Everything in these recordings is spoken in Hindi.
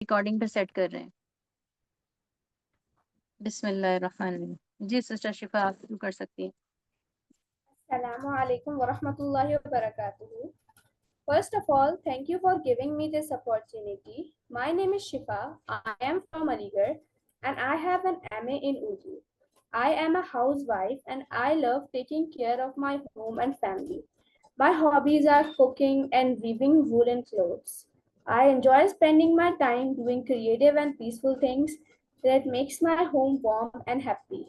रिकॉर्डिंग पे सेट कर रहे हैं। बिस्मिल्लाहिर्रहमानिर्रहीम। जी सिस्टर शिफा, आप शुरू कर सकती हैं। Assalamu alaikum wa rahmatullahi wa barakatuhu. First of all, thank you for giving me this opportunity. My name is Shifa. I am from Aligarh and I have an MA in Urdu. I am a housewife and I love taking care of my home and family. My hobbies are cooking and weaving woolen clothes. I enjoy spending my time doing creative and peaceful things that makes my home warm and happy.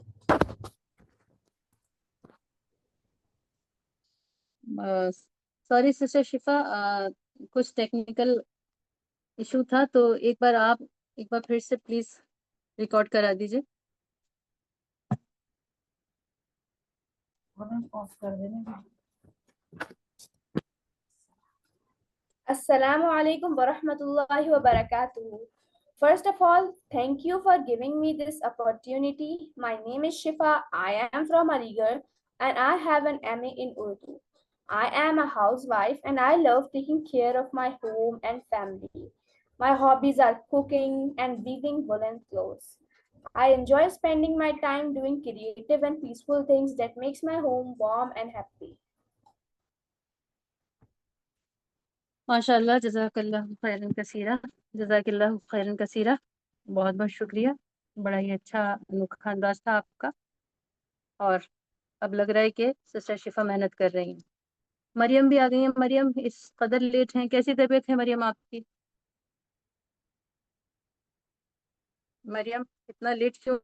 Sorry sister शिफा, कुछ टेक्निकल इशू था, तो एक बार फिर से प्लीज रिकॉर्ड करा दीजिए। ऑफ कर देना। Assalamu alaikum wa rahmatullahi wa barakatuh. First of all, thank you for giving me this opportunity. My name is Shifa. I am from Aligarh and I have an MA in Urdu. I am a housewife and I love taking care of my home and family. My hobbies are cooking and weaving woolen clothes. I enjoy spending my time doing creative and peaceful things that makes my home warm and happy. माशाल्लाह, जज़ाकल्लाहु खैरन कसीरा। जज़ाकल्लाहु खैरन कसीरा। बहुत बहुत शुक्रिया। बड़ा ही अच्छा अनोखा अंदाज था आपका। और अब लग रहा है कि सिस्टर शिफा मेहनत कर रही हैं। मरियम भी आ गई हैं। मरियम, इस कदर लेट हैं, कैसी तबीयत है मरियम आपकी? मरियम, इतना लेट क्यों?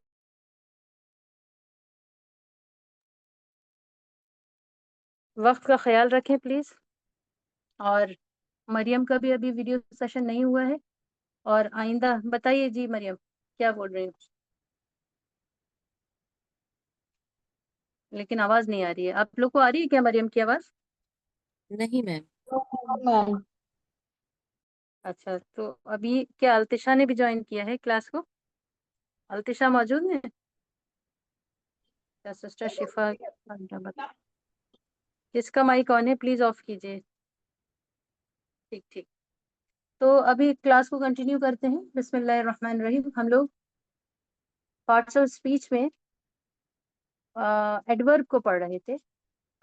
वक्त का ख्याल रखें प्लीज। और मरियम का भी अभी वीडियो सेशन नहीं हुआ है। और आइंदा बताइए जी मरियम, क्या बोल रही हैं? लेकिन आवाज नहीं आ रही है। आप लोग को आ रही है क्या मरियम की आवाज? नहीं मैम। मैम, अच्छा, तो अभी क्या अल्तिशा ने भी ज्वाइन किया है क्लास को? अल्तिशा मौजूद है क्या? सिस्टर शिफा, किसका माइक ऑन है? प्लीज ऑफ कीजिए। ठीक ठीक। तो अभी क्लास को कंटिन्यू करते हैं। बिस्मिल्लाहिर्रहमानिर्रहीम। हम लोग पार्ट्स ऑफ स्पीच में एडवर्ब को पढ़ रहे थे।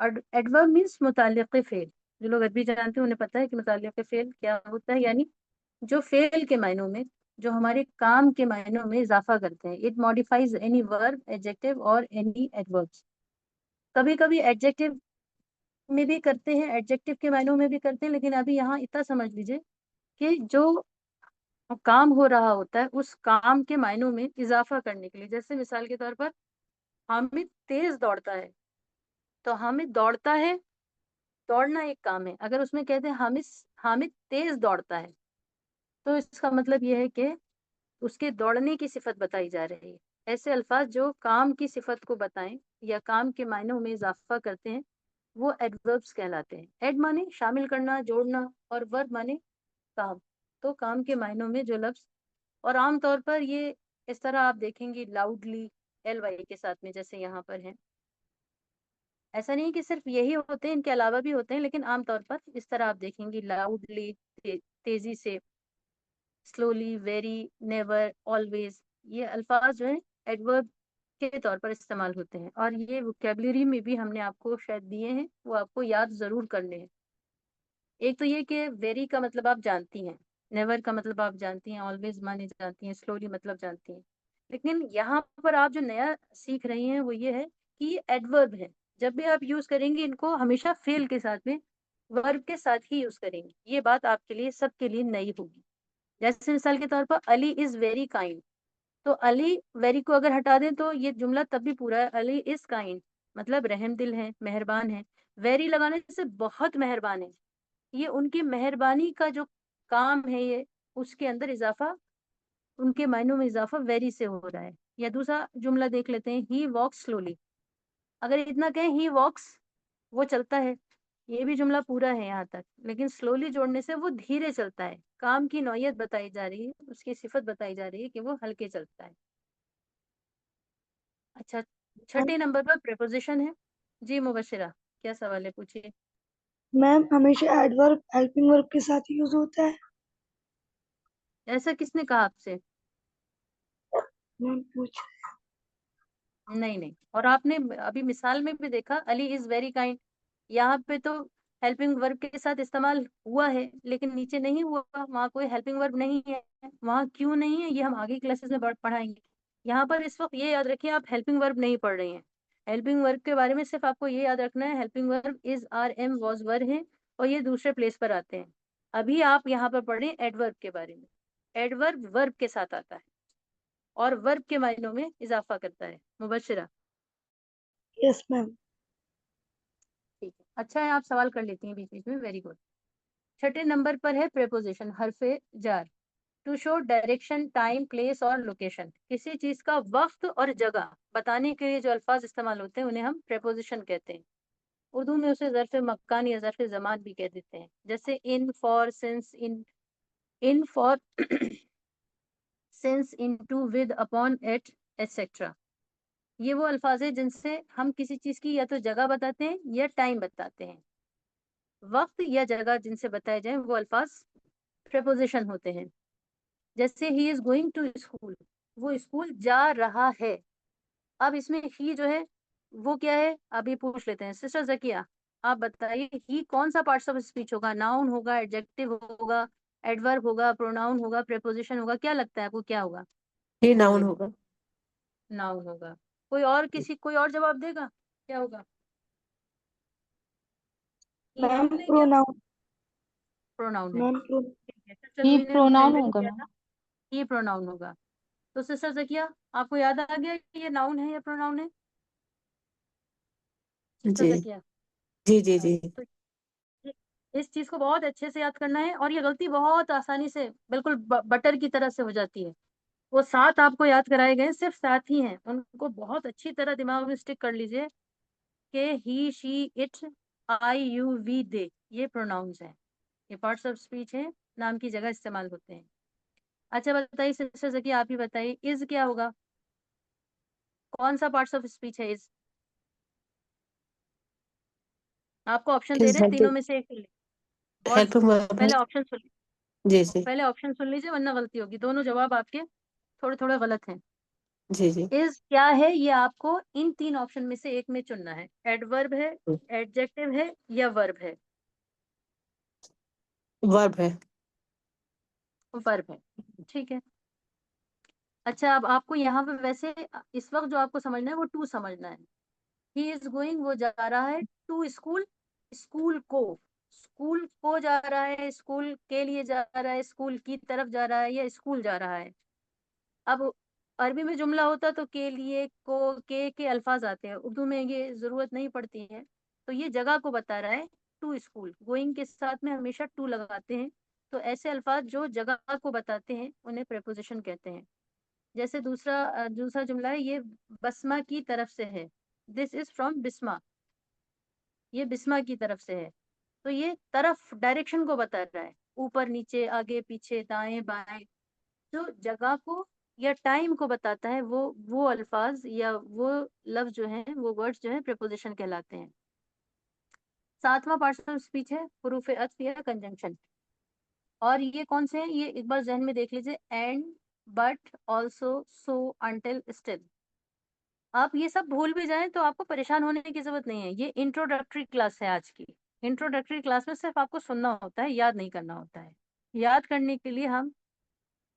एडवर्ब मीन्स मुताल्लिक़ फेल। जो लोग अरबी जानते हैं उन्हें पता है कि मुताल्लिक़ फेल क्या होता है, यानी जो फेल के मायनों में, जो हमारे काम के मायनों में इजाफा करते हैं। It modifies any verb, adjective और एनी एडवर्ब्स। कभी कभी एडजेक्टिव में भी करते हैं, एडजेक्टिव के मायनों में भी करते हैं, लेकिन अभी यहाँ इतना समझ लीजिए कि जो काम हो रहा होता है उस काम के मायनों में इजाफा करने के लिए। जैसे मिसाल के तौर पर हामिद तेज दौड़ता है, तो हामिद दौड़ता है, दौड़ना एक काम है। अगर उसमें कहते हैं हामिद हामिद तेज दौड़ता है, तो इसका मतलब यह है कि उसके दौड़ने की सिफत बताई जा रही है। ऐसे अल्फाज जो काम की सिफत को बताएं या काम के मायनों में इजाफा करते हैं, वो एडवर्ब्स कहलाते हैं। एड माने शामिल करना, जोड़ना, और वर्ब माने काम। तो काम के मायनों में जो लफ्ज, और आमतौर पर ये इस तरह आप देखेंगे लाउडली एल वाई के साथ में, जैसे यहाँ पर है। ऐसा नहीं कि सिर्फ यही होते हैं, इनके अलावा भी होते हैं, लेकिन आमतौर पर इस तरह आप देखेंगे लाउडली, तेजी से, स्लोली, वेरी, नेवर, ऑलवेज। ये अल्फाज जो है एडवर्ब के तौर पर इस्तेमाल होते हैं, और ये वोकेबलरी में भी हमने आपको शायद दिए हैं, वो आपको याद जरूर करने हैं। एक तो ये कि वेरी का मतलब आप जानती हैं, नेवर का मतलब आप जानती हैं, ऑलवेज माने जानती हैं, स्लोली मतलब जानती हैं। लेकिन यहाँ पर आप जो नया सीख रही हैं वो ये है कि ये एडवर्ब है। जब भी आप यूज करेंगे इनको हमेशा फेल के साथ में, वर्ब के साथ ही यूज करेंगे। ये बात आपके लिए, सबके लिए नई होगी। जैसे मिसाल के तौर पर अली इज वेरी काइंड, तो अली वेरी को अगर हटा दें तो ये जुमला तब भी पूरा है। अली इज काइंड मतलब रहम दिल है, मेहरबान है। वेरी लगाने से बहुत मेहरबान है, ये उनकी मेहरबानी का जो काम है, ये उसके अंदर इजाफा, उनके मायनों में इजाफा वेरी से हो रहा है। या दूसरा जुमला देख लेते हैं, ही वॉक्स स्लोली। अगर इतना कहें ही वॉक्स, वो चलता है, ये भी जुमला पूरा है यहाँ तक, लेकिन स्लोली जोड़ने से वो धीरे चलता है। काम की नौयत बताई जा रही है, उसकी सिफत बताई जा रही है कि वो हल्के चलता है। अच्छा, छठे नंबर पर प्रेपोजिशन है। जी मुबशिरा, क्या सवाल है, पूछिए। मैम हमेशा एडवर्ब हेल्पिंग वर्ब के साथ यूज होता है। ऐसा किसने कहा आपसे? मैम पूछ नहीं नहीं। और आपने अभी मिसाल में भी देखा अली इज वेरी काइंड, यहाँ पे तो हेल्पिंग वर्ब के साथ इस्तेमाल हुआ है, लेकिन नीचे नहीं हुआ, वहाँ कोई हेल्पिंग वर्ब नहीं है। वहाँ क्यों नहीं है ये हम आगे क्लासेस में पढ़ाएंगे। यहाँ पर इस वक्त ये याद रखिए आप हेल्पिंग वर्ब नहीं पढ़ रही हैं। हेल्पिंग वर्ब के बारे में सिर्फ आपको ये याद रखना है, helping verb is, are, am, was, were है और ये दूसरे प्लेस पर आते हैं। अभी आप यहाँ पर पढ़ें एडवर्ब के बारे में। एडवर्ब वर्ब के साथ आता है और वर्ब के मायनों में इजाफा करता है। Mubashira, yes ma'am. ठीक है, अच्छा है आप सवाल कर लेती हैं बीच बीच में, वेरी गुड। छठे नंबर पर है प्रेपोजिशन, हरफे जार। To show direction, time, place और लोकेशन। किसी चीज का वक्त और जगह बताने के लिए जो अल्फाज इस्तेमाल होते हैं उन्हें हम प्रेपोजिशन कहते हैं। उर्दू में उसे ज़र्फ मकान या ज़र्फ ज़मान भी कह देते हैं, जैसे in, for, since, in for, since, into, with, upon, at, etcetera. ये वो अल्फाज है जिनसे हम किसी चीज की या तो जगह बताते हैं या टाइम बताते हैं। वक्त या जगह जिनसे बताए जाए वो अल्फाज प्रेपोजिशन होते हैं। जैसे he is going to school, वो स्कूल जा रहा है। अब इसमें ही जो है वो क्या है, अभी पूछ लेते हैं। सिस्टर जकिया, आप बताइए ही कौन सा पार्ट्स ऑफ स्पीच होगा? नाउन होगा, एडजेक्टिव होगा, एडवर्ब होगा, प्रोनाउन होगा, प्रेपोजिशन होगा? क्या लगता है आपको क्या होगा? ये नाउन बोलिए। होगा। नाउन होगा। कोई और जवाब देगा? क्या होगा? ये मैम नाउन है क्या? प्रोनाउन। प्रोनाउन है। मैम ठीक है, सिस्टर ये लुई ने प्रोनाउन मेंशन होगा किया मैम। था ये प्रोनाउन होगा। तो सिस्टर जकिया, आपको याद आ गया कि ये नाउन है या प्रोनाउन है? सिस्टर जी जकिया, जी जी हाँ, जी। तो इस चीज को बहुत अच्छे से याद करना है और ये गलती बहुत आसानी से बिल्कुल बटर की तरह से हो जाती है। वो सात आपको याद कराए गए, सिर्फ सात ही हैं, उनको बहुत अच्छी तरह दिमाग में स्टिक कर लीजिए कि he, she, it, I, you, we, they, ये प्रोनाउंस हैं। ये पार्ट्स ऑफ स्पीच है, नाम की जगह इस्तेमाल होते हैं। अच्छा बताइए सिस्टर जकी, आप ही बताइए इज क्या होगा? कौन सा पार्ट्स ऑफ स्पीच है इज? आपको ऑप्शन दे इज रहे हैं, तीनों हेल्पिंग, में से एक चुन लीजिए। बहुत हेल्पिंग वर्ब है। पहले ऑप्शन सुन जी जी पहले ऑप्शन सुन लीजिए वरना गलती होगी। दोनों जवाब आपके थोड़े थोड़े गलत हैं। जी जी। इज क्या है ये आपको इन तीन ऑप्शन में से एक में चुनना है। एडवर्ब है, एडजेक्टिव है या वर्ब है? वर्ब है। वर्ब है, ठीक है। अच्छा अब आपको यहाँ पे वैसे इस वक्त जो आपको समझना है वो टू समझना है। ही इज गोइंग, वो जा रहा है, टू स्कूल, स्कूल को जा रहा है, स्कूल के लिए जा रहा है, स्कूल की तरफ जा रहा है या स्कूल जा रहा है। अब अरबी में जुमला होता तो के लिए, को, के अल्फाज आते हैं, उर्दू में ये जरूरत नहीं पड़ती है। तो ये जगह को बता रहा है, टू स्कूल। गोइंग के साथ में हमेशा टू लगाते हैं। तो ऐसे अल्फाज जो जगह को बताते हैं उन्हें प्रेपोजिशन कहते हैं। जैसे दूसरा जुमला है, ये बसमा की तरफ से है, दिस इज फ्रॉम बिस्मा, ये बिस्मा की तरफ से है। तो ये तरफ डायरेक्शन को बता रहा है, ऊपर नीचे, आगे पीछे, दाएं बाएं। जो जगह को या टाइम को बताता है वो अल्फाज या वो लफ्ज जो है, वो वर्ड्स जो है प्रेपोजिशन कहलाते हैं। सातवां पार्ट ऑफ स्पीच है हुरूफ अत्फ या कंजंक्शन। और ये कौन से हैं ये एक बार जहन में देख लीजिए। And, but, also, so, until, still. आप ये सब भूल भी जाएं तो आपको परेशान होने की जरूरत नहीं है। ये इंट्रोडक्टरी क्लास है आज की। इंट्रोडक्टरी क्लास में सिर्फ आपको सुनना होता है, याद नहीं करना होता है। याद करने के लिए हम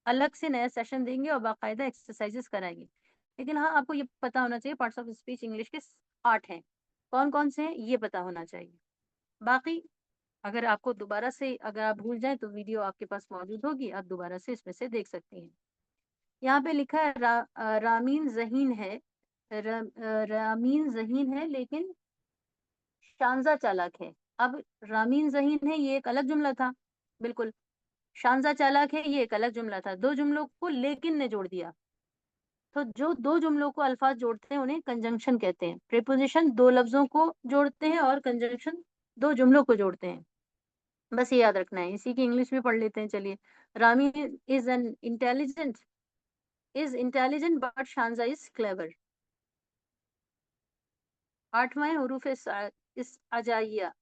अलग से नया सेशन देंगे और बाकायदा एक्सरसाइजेस कराएंगे। लेकिन हाँ, आपको ये पता होना चाहिए पार्ट्स ऑफ स्पीच इंग्लिश के 8 हैं। कौन कौन से हैं ये पता होना चाहिए। बाकी अगर आपको दोबारा से, अगर आप भूल जाएं तो वीडियो आपके पास मौजूद होगी, आप दोबारा से इसमें से देख सकती हैं। यहाँ पे लिखा है रामीन जहीन है, रामीन जहीन है लेकिन शानजा चालाक है। अब रामीन जहीन है ये एक अलग जुमला था, बिल्कुल। शानजा चालाक है ये एक अलग जुमला था। दो जुमलों को लेकिन ने जोड़ दिया। तो जो दो जुमलों को अल्फाज जोड़ते हैं उन्हें कंजंक्शन कहते हैं। प्रीपोजिशन दो लफ्जों को जोड़ते हैं और कंजंक्शन दो जुमलों को जोड़ते हैं। बस ये याद रखना है। इसी की इंग्लिश भी पढ़ लेते हैं, चलिए। Rami is an intelligent, is intelligent but Shanza is clever. आठवां है हरूफ इस अजाइया,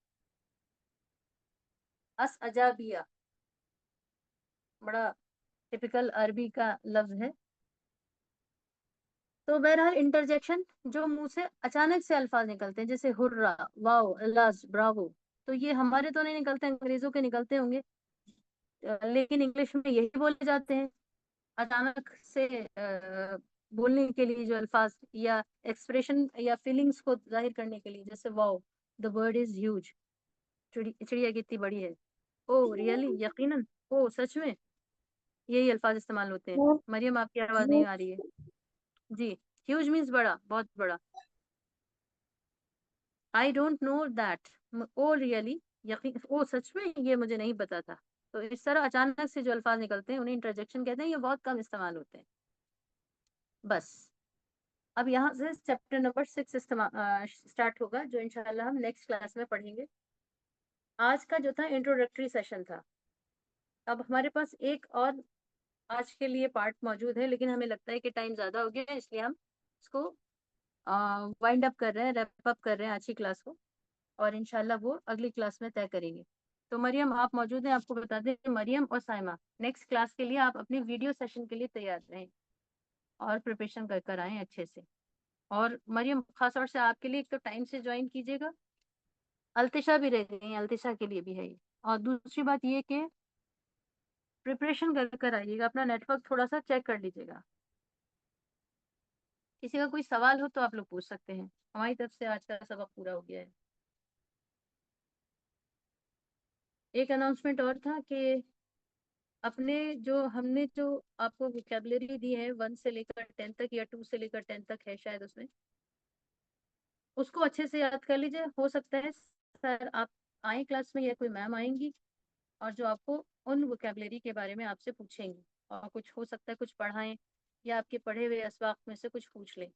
अस अजाबिया, बड़ा टिपिकल अरबी का लफ्ज है। तो बहरहाल इंटरजेक्शन, जो मुंह से अचानक से अल्फाज निकलते हैं, जैसे हुर्रा, वाओ, अल्लाह, ब्रावो, तो ये हमारे तो नहीं निकलते, अंग्रेजों के निकलते होंगे, लेकिन इंग्लिश में यही बोले जाते हैं। अचानक से बोलने के लिए जो अल्फाज या एक्सप्रेशन या फीलिंग्स को जाहिर करने के लिए, जैसे wow, the bird is huge, चिड़िया कितनी बड़ी है, ओ रियली, यकीनन, ओ सच में, यही अल्फाज इस्तेमाल होते हैं। मैम मरियम, आपकी आवाज नहीं आ रही है जी। ह्यूज मीन्स बड़ा, बहुत बड़ा। I don't know that, oh really, यकीन, ओ सच में, ये मुझे नहीं पता था। तो इस तरह अचानक से जो अल्फाज निकलते हैं उन्हें इंटरजेक्शन कहते हैं, ये बहुत कम इस्तेमाल होते हैं। बस अब यहाँ से चैप्टर नंबर 6 स्टार्ट होगा, जो इंशाल्लाह हम नेक्स्ट क्लास में पढ़ेंगे। आज का जो था इंट्रोडक्टरी सेशन था। अब हमारे पास एक और आज के लिए पार्ट मौजूद है, लेकिन हमें लगता है कि टाइम ज्यादा हो गया है, इसलिए हम इसको वाइंड अप कर रहे हैं, रैप अप कर रहे हैं आज की क्लास को, और इंशाल्लाह वो अगली क्लास में तय करेंगे। तो मरियम, आप मौजूद हैं, आपको बता दें, मरियम और साइमा, नेक्स्ट क्लास के लिए आप अपनी वीडियो सेशन के लिए तैयार रहें और प्रिपरेशन कर कर आएँ अच्छे से। और मरियम, खास तौर से आपके लिए एक तो टाइम से ज्वाइन कीजिएगा, अल्तिशा भी रह गई, अल्तिशा के लिए भी है ये। और दूसरी बात ये कि प्रिपरेशन कर कर आइएगा, अपना नेटवर्क थोड़ा सा चेक कर लीजिएगा। किसी का कोई सवाल हो तो आप लोग पूछ सकते हैं, हमारी तरफ से आज का सबक पूरा हो गया है। एक अनाउंसमेंट और था कि अपने जो हमने जो आपको वोकेबलरी दी है 1 से लेकर 10 तक, या 2 से लेकर 10 तक है शायद उसमें, उसको अच्छे से याद कर लीजिए। हो सकता है सर आप आए क्लास में, या कोई मैम आएंगी और जो आपको उन वोकेबलरी के बारे में आपसे पूछेंगी, और कुछ हो सकता है कुछ पढ़ाएं, या आपके पढ़े हुए अस्बाक में से कुछ पूछ लें।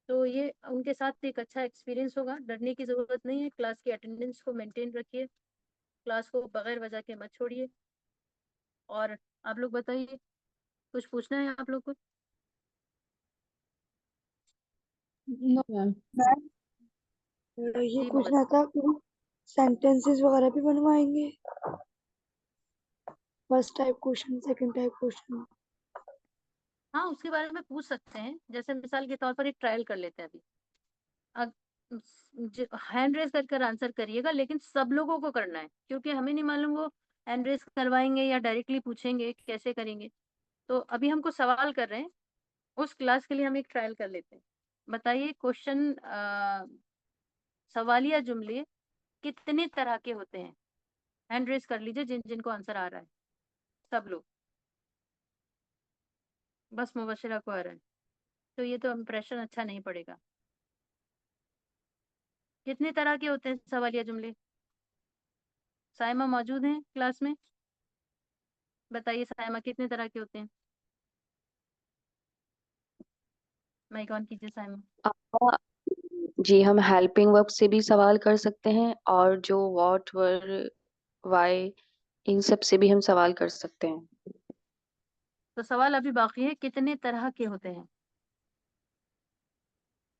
तो ये उनके साथ एक अच्छा एक्सपीरियंस होगा, डरने की ज़रूरत नहीं है। क्लास की अटेंडेंस को मेंटेन रखिए, क्लास को बगैर वजह के मत छोड़िए। और आप लोग बताइए, कुछ पूछना है आप लोग को? No ma'am. मैम ये जी मोहम्मद। पूछना था कि सेंटेंसेस वगैरह भी बनवाएंगे, first type question, second type question. हाँ, उसके बारे में पूछ सकते हैं। जैसे मिसाल के तौर पर एक ट्रायल कर लेते हैं अभी। हैंड रेस कर कर आंसर करिएगा, लेकिन सब लोगों को करना है, क्योंकि हमें नहीं मालूम वो हैंड रेस करवाएंगे या डायरेक्टली पूछेंगे, कैसे करेंगे। तो अभी हमको सवाल कर रहे हैं, उस क्लास के लिए हम एक ट्रायल कर लेते हैं। बताइए, क्वेश्चन, सवालिया जुमले कितने तरह के होते हैं? हैंड रेस कर लीजिए जिन जिनको आंसर आ रहा है, सब लोग। बस मुबशिरा को आ रहा है, तो ये तो इम्प्रेशन अच्छा नहीं पड़ेगा। कितने तरह के होते हैं सवालिया जुमले? साइमा मौजूद हैं क्लास में? बताइए साइमा, कितने तरह के होते हैं? माइक ऑन कीजिए साइमा। आ, जी, हम हेल्पिंग वर्ब से भी सवाल कर सकते हैं, और जो व्हाट, वर, वाई, इन सब से भी हम सवाल कर सकते हैं। तो सवाल अभी बाकी है, कितने तरह के होते हैं?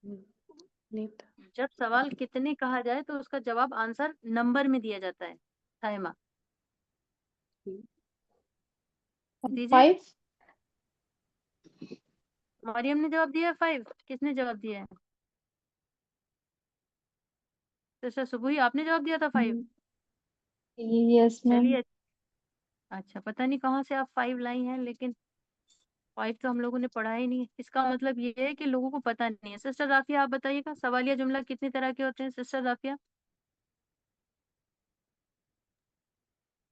नहीं। जब सवाल कितने कहा जाए तो उसका जवाब आंसर नंबर में दिया जाता है। साइमा दीजिए। 5। मरियम ने जवाब दिया 5, किसने जवाब दिया है? तो सर सुबह आपने जवाब दिया था 5। Yes ma'am. चलिए, अच्छा, पता नहीं कहाँ से आप 5 लाई हैं, लेकिन 5 तो हम लोगों ने पढ़ा ही नहीं है। इसका मतलब ये है कि लोगों को पता नहीं है। सिस्टर राफिया, आप बताइएगा, सवालिया जुमला कितनी तरह के होते हैं sister Rafia?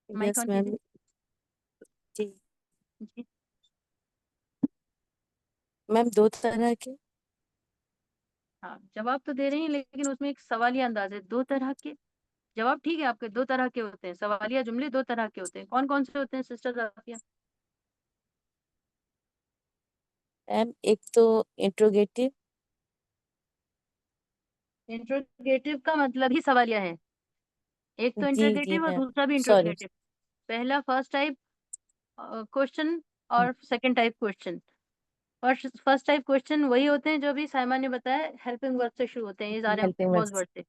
Mic yes on ma'am. कीजिए। जी जी मैम, 2 तरह के। हाँ, जवाब तो दे रही हैं, लेकिन उसमें एक सवालिया अंदाज है, 2 तरह के। जवाब ठीक है आपके, 2 तरह के होते हैं सवालिया जुमले, 2 तरह के होते हैं। कौन कौन से होते हैं सिस्टर राफिया? मैम, एक तो इंट्रोगेटिव। इंट्रोगेटिव का मतलब ही सवालिया है। एक तो जी जी इंट्रोगेटिव और मैम, दूसरा भी सॉरी। इंट्रोगेटिव। पहला फर्स्ट टाइप क्वेश्चन, और second type question. First type question वही होते हैं जो भी साइमा ने बताया, हेल्पिंग वर्ड से शुरू होते हैं, इज आर हेल्पिंग एम्पॉज वर्ड्स। वर्ड से।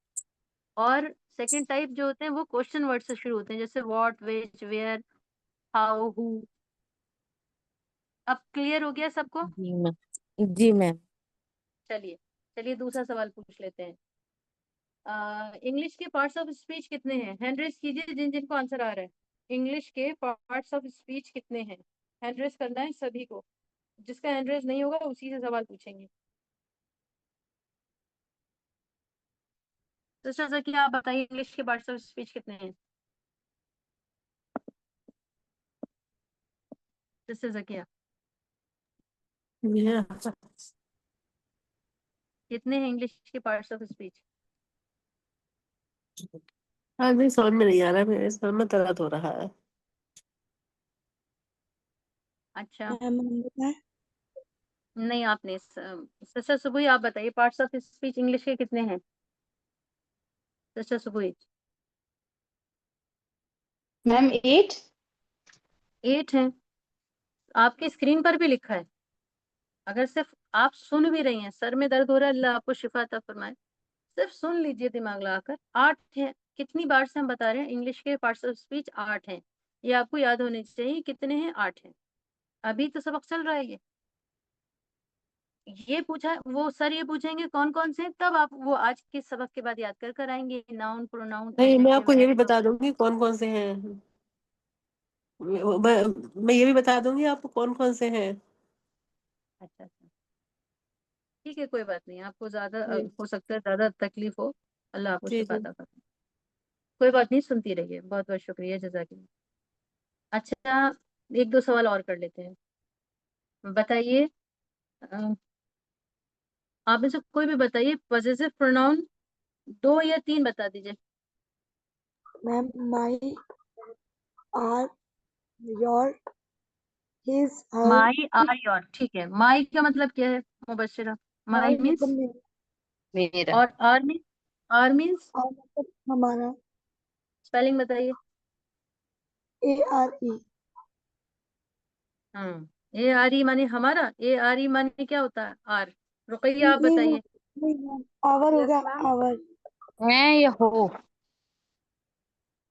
और सेकंड टाइप जो होते हैं वो क्वेश्चन वर्ड से शुरू होते हैं, जैसे what, which, where, how, who. अब क्लियर हो गया सबको? जी मैम। जी मैम। चलिए चलिए दूसरा सवाल पूछ लेते हैं। इंग्लिश के पार्ट्स ऑफ स्पीच कितने हैं? हैंड रेस कीजिए जिन जिनको आंसर आ रहा है। इंग्लिश के पार्ट्स ऑफ स्पीच कितने हैं? हैंड रेस करना है सभी को। जिसका हैंड रेस नहीं होगा उसी से सवाल पूछेंगे। तो सर क्या आप बताइए, इंग्लिश के पार्ट्स ऑफ स्पीच कितने हैं? जिससे जकिया कितने हैं इंग्लिश के पार्ट्स ऑफ स्पीच? हाँ नहीं, समझ में नहीं आ रहा है, मेरे सर में दर्द हो रहा है। अच्छा, मैम हम बताएं? नहीं आपने सर सुबह आप बताइए, पार्ट्स ऑफ स्पीच इंग्लिश के कितने हैं? सर सुबह मैम 8। 8 हैं। आपकी स्क्रीन पर भी लिखा है। अगर सिर्फ आप सुन भी रही हैं, सर में दर्द हो रहा है, अल्लाह आपको शिफा अता फरमाए, सिर्फ सुन लीजिए दिमाग लगाकर। 8 है। कितनी बार से हम बता रहे हैं इंग्लिश के पार्ट्स ऑफ स्पीच 8 हैं। ये आपको याद होने चाहिए कितने हैं, 8 हैं। अभी तो सबक चल रहा है ये पूछा है वो सर, ये पूछेंगे कौन कौन से हैं, तब आप वो आज के सबक के बाद याद कर कर आएंगे। नाउन, प्रोनाउन, नहीं, मैं एडजेक्टिव, आपको ये भी एडवर्ब। बता दूंगी कौन कौन से हैं। मैं ये भी बता दूंगी आपको कौन कौन से हैं। अच्छा अच्छा, ठीक है, कोई बात नहीं। आपको ज्यादा जी हो सकता है ज्यादा तकलीफ हो, अल्लाह आपको जी शिफा जी। अता फरमाए। कोई बात नहीं, सुनती रहिए। बहुत बहुत शुक्रिया, जजाकिल्लाह। अच्छा, एक दो सवाल और कर लेते हैं। बताइए, अ, आप में से कोई भी बताइए, पॉसेसिव प्रोनाउन 2 या 3 बता दीजिए। Ma'am my, our, your, his, her. My, our, your, ठीक है। माई का मतलब क्या है मुबश्शिरा? माई माई मतलब मीन्स, मेरा, मेरा। और our mean, our means our मतलब हमारा। स्पेलिंग बताइए। ARE। हाँ, ए आर ई माने हमारा, ए आर ई माने क्या होता है? आर। रुकैया आप नहीं मैम, बताइए। नहीं मैम, आवर हो यस गया, मैम। आवर। मैं या हो।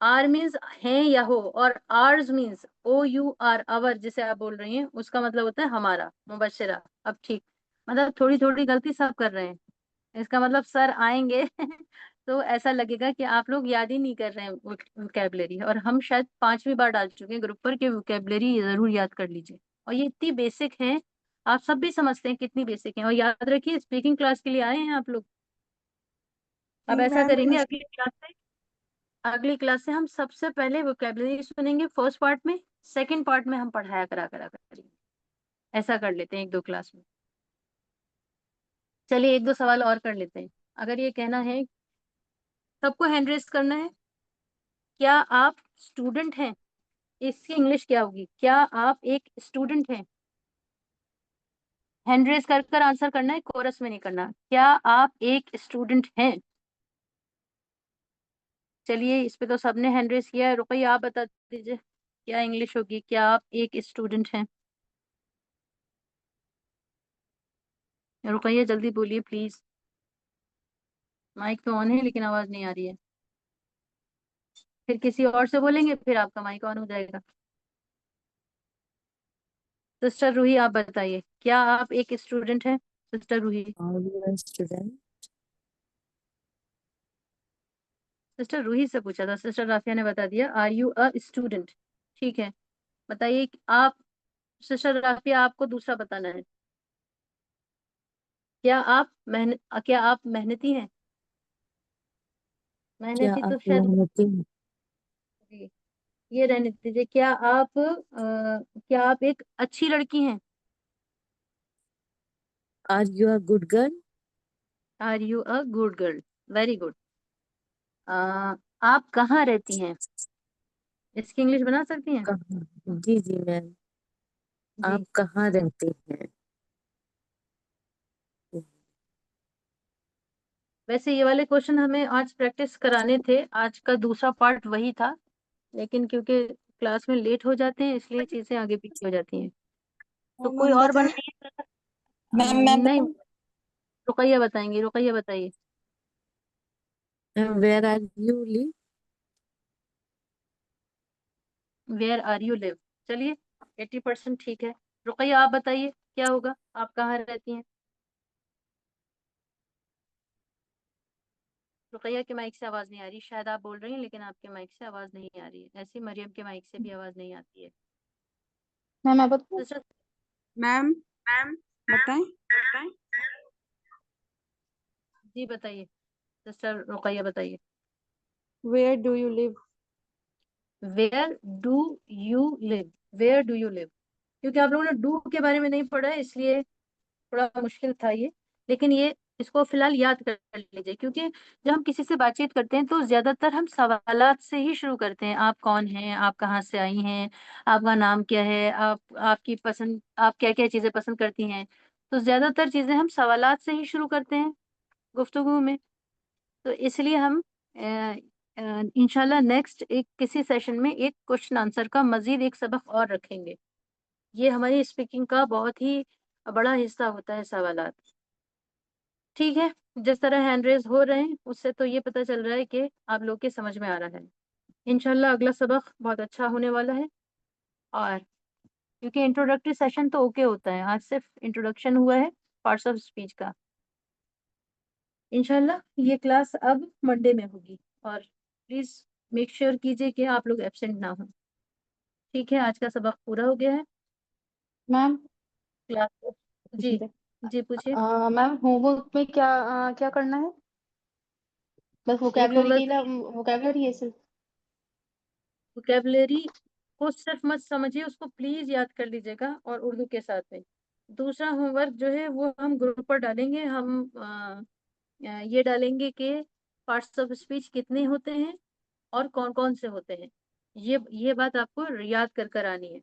आर मीन्स है या हो, और आर्स मीन्स OUR, अवर जिसे आप बोल रही हैं उसका मतलब होता है हमारा, मुबश्शिरा। अब ठीक, मतलब थोड़ी थोड़ी गलती सब कर रहे हैं। इसका मतलब सर आएंगे तो ऐसा लगेगा कि आप लोग याद ही नहीं कर रहे हैं वोकेबलरी, और हम शायद 5वीं बार डाल चुके हैं ग्रुप पर कि वोकेबलरी जरूर याद कर लीजिए। और ये इतनी बेसिक है, आप सब भी समझते हैं कितनी बेसिक है। और याद रखिए, स्पीकिंग क्लास के लिए आए हैं आप लोग। अब जी ऐसा मैम, करेंगे, अगली क्लास से हम सबसे पहले वोकेबलरी सुनेंगे फर्स्ट पार्ट में, सेकंड पार्ट में हम पढ़ाया करा करेंगे। ऐसा कर लेते हैं 1 2 क्लास में। चलिए एक दो सवाल और कर लेते हैं। अगर ये कहना है, सबको हैंड रेस करना है, क्या आप स्टूडेंट हैं? इसकी इंग्लिश क्या होगी? क्या आप एक स्टूडेंट हैं? हैंड रेस कर कर आंसर करना है, कोरस में नहीं करना। क्या आप एक स्टूडेंट हैं? चलिए, इस पे तो सबने हैंड रेस किया है। रुपया आप बता दीजिए, क्या इंग्लिश होगी? क्या आप एक स्टूडेंट हैं? रुपया जल्दी बोलिए प्लीज। माइक तो ऑन है लेकिन आवाज नहीं आ रही है। फिर किसी और से बोलेंगे, फिर आपका माइक ऑन हो जाएगा। सिस्टर रूही आप बताइए, क्या आप एक स्टूडेंट हैं? सिस्टर रूही। और यू स्टूडेंट। सिस्टर रूही से पूछा था, सिस्टर राफिया ने बता दिया, आर यू अ स्टूडेंट? ठीक है, बताइए कि आप, सिस्टर राफिया आपको दूसरा बताना है। क्या आप मेहनती हैं? क्या मेहनती आप तो शायद मेहनती हैं? जी, ये रहने दीजिए। क्या आप एक अच्छी लड़की हैं? Are you a good girl? Are you a good girl? Very good. आप कहाँ रहती हैं? इसकी इंग्लिश बना सकती हैं? कहाँ? जी जी मैम। आप जी। कहाँ रहते हैं? वैसे ये वाले क्वेश्चन हमें आज प्रैक्टिस कराने थे, आज का दूसरा पार्ट वही था, लेकिन क्योंकि क्लास में लेट हो जाते हैं इसलिए चीजें आगे पीछे हो जाती हैं। तो मैम कोई हम और बताएं? बनाइए। मैं नहीं, बताऊं? रुकैया बताएंगी, रुकैया बताइए। Where are you live? Where are you live? चलिए, 80% ठीक है। रुकैया आप बताइए क्या होगा, आप कहाँ रहती हैं? रुकैया के माइक से आवाज नहीं आ रही, शायद आप बोल रही हैं लेकिन आपके माइक से आवाज नहीं आ रही है। ऐसी मरियम के माइक से भी आवाज नहीं आती है। मैम मैं बताऊँ? सिस्टर मैम बताएं। जी बताइए, सिस्टर रुकैया बताइए। Where do you live? Where do you live, where do you live, क्योंकि आप लोगों ने डू के बारे में नहीं पढ़ा है इसलिए थोड़ा मुश्किल था ये। लेकिन ये इसको फिलहाल याद कर लीजिए, क्योंकि जब हम किसी से बातचीत करते हैं तो ज्यादातर हम सवालात से ही शुरू करते हैं। आप कौन हैं, आप कहाँ से आई हैं, आपका नाम क्या है, आप आपकी पसंद, आप क्या क्या चीजें पसंद करती हैं। तो ज्यादातर चीजें हम सवालात से ही शुरू करते हैं गुफ्तगू में। तो इसलिए हम इंशाल्लाह नेक्स्ट एक किसी सेशन में एक क्वेश्चन आंसर का मजीद एक सबक और रखेंगे। ये हमारी स्पीकिंग का बहुत ही बड़ा हिस्सा होता है सवालात। ठीक है, जिस तरह हैंड रेज हो रहे हैं उससे तो ये पता चल रहा है कि आप लोग के समझ में आ रहा है। इंशाल्लाह अगला सबक बहुत अच्छा होने वाला है। और क्योंकि इंट्रोडक्टरी सेशन तो ओके होता है, आज सिर्फ इंट्रोडक्शन हुआ है पार्ट्स ऑफ स्पीच का। इंशाल्लाह ये क्लास अब मंडे में होगी, और प्लीज मेक श्योर कीजिए कि आप लोग एब्सेंट ना हो। ठीक है, आज का सबक पूरा हो गया है मैम क्लास। जी जी पूछिए। मैम होमवर्क में क्या क्या करना है? बस एक वोकेबलरी के होमवर्क, लिए, वोकेबलरी है सिर्फ? वोकेबलरी को सिर्फ मत समझिए, उसको प्लीज याद कर लीजिएगा और उर्दू के साथ में। दूसरा होमवर्क जो है वो हम ग्रुप पर डालेंगे। हम ये डालेंगे कि पार्ट्स ऑफ स्पीच कितने होते हैं और कौन कौन से होते हैं। ये बात आपको याद कर कर आनी है।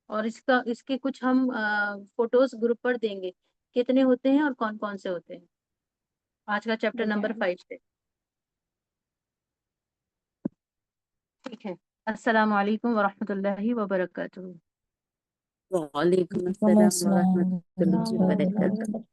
और इसके कुछ हम फोटोज ग्रुप पर देंगे, कितने होते हैं और कौन कौन से होते हैं, आज का चैप्टर ठीक है नंबर मैम। 5 से। ठीक है, अस्सलाम वालेकुम वरहमतुल्लाहि वबरकातुहू। वालेकुम वालेकुम अस्सलाम अस्सलाम वरहमतुल्लाहि वरहमतुल्लाहि वबरकातुह। वबरकातुहू।